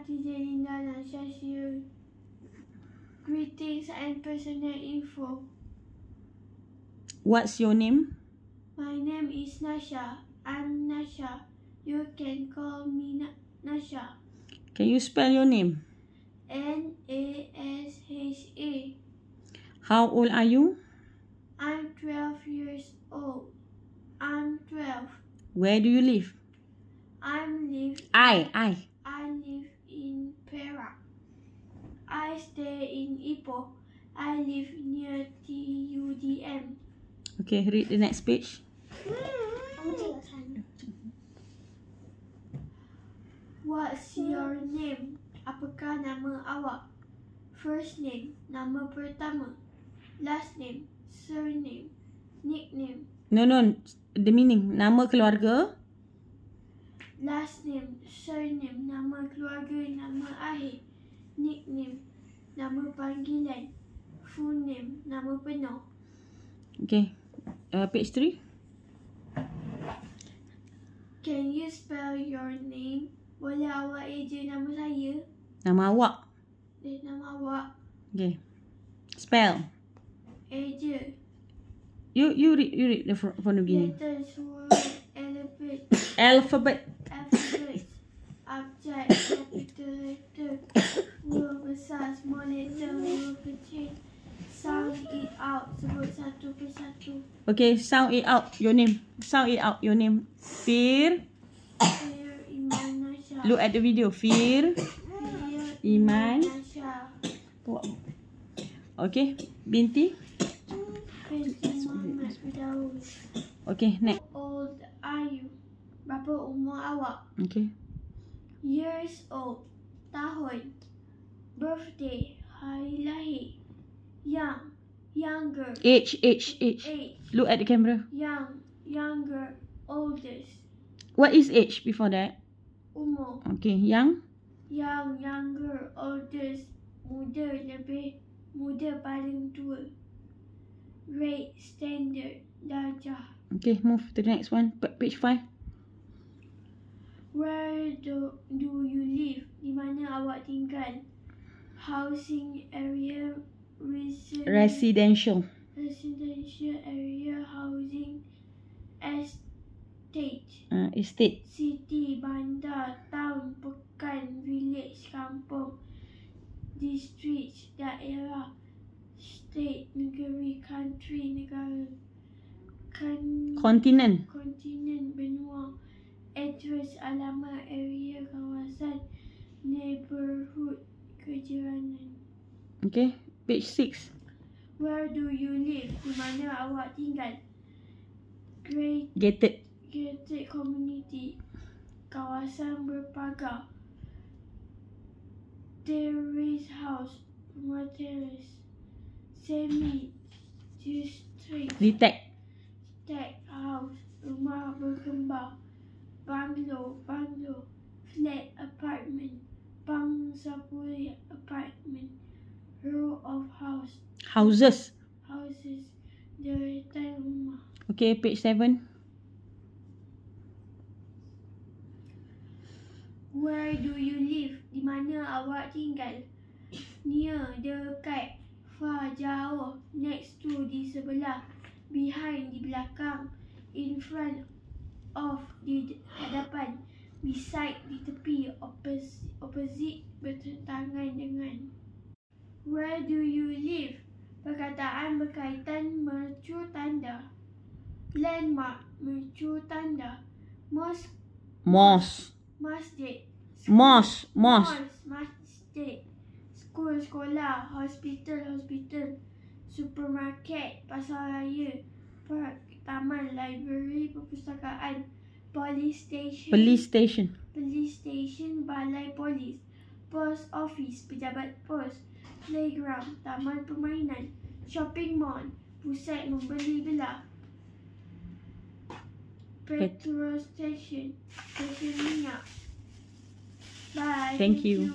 Atijelinda Nasha. Greetings and personal info. What's your name? My name is Nasha. I'm Nasha. You can call me Nasha. Can you spell your name? Nasha. How old are you? I'm 12 years old. I'm 12. Where do you live? I live in Perak. I stay in Ipoh. I live near TUDM. Okay, read the next page. What's your name? Apakah nama awak? First name, nama pertama. Last name, surname, nickname. No, the meaning. Nama keluarga. Last name, surname, nama keluarga, nama akhir. Nickname, nama panggilan. Full name, nama penuh. Okay, page 3. Can you spell your name? Boleh awak eja nama saya? Nama awak. Nama awak. Okay. Spell. Eja. You read the from the beginning. Letters, word, Alphabet. Abjad, capital letter, huruf besar, small letter, huruf kecil. Sound it out. Sebut satu persatu. Okay, sound it out. Your name. Sound it out. Your name. Fir. Fir Iman Nasha. Look at the video. Fir Iman Nasha. Okay. Binti. Binti Muhammad Firdaus. Okay, next. How old are you? Berapa umur awak? Okay. Years old. Tahun. Birthday. Hari lahir. Young. Younger. Age. Age. Look at the camera. Young. Younger. Oldest. What is age before that? Umur. Okay, young. Young. Younger. Oldest. Muda. Lebih muda, paling tua. Rate. Standard. Darjah. Okay, move to the next one. Page 5. Where do you live? Di mana awak tinggal? Housing area. Residential. Residential area. Housing estate. Estate. City, bandar, town, pekan, village, kampung. District, daerah. State, negeri, country, negara. Continent. Kontinen, benua. Address, alamat, area, kawasan. Neighborhood, kejiranan. Okay, page 6. Where do you live? Di mana awak tinggal? Gated. Gated community. Kawasan berpagar. Terrace house. Rumah teres. Semi. District. Detached. House. Rumah berkembar. Bungalow. Flat. Apartment. Bangsapuri. Apartment. Row of Houses. Deretan rumah. Okay, page 7. Where do you live? Di mana awak tinggal? Near, dekat. Far, jauh. Next to, di sebelah. Behind, di belakang. In front of, di hadapan. Beside, di tepi. Opposite, bertentangan dengan. Where do you live? Perkataan berkaitan mercu tanda. Landmark, mercu tanda. Masjid. Masjid. School, sekolah. Hospital. Supermarket, pasar raya. Park, taman, library, perpustakaan. Police station. Balai polis. Post office, pejabat pos. Playground, taman permainan. Shopping mall, pusat membeli belah. Petrol station, stesen minyak. Bye. Thank you.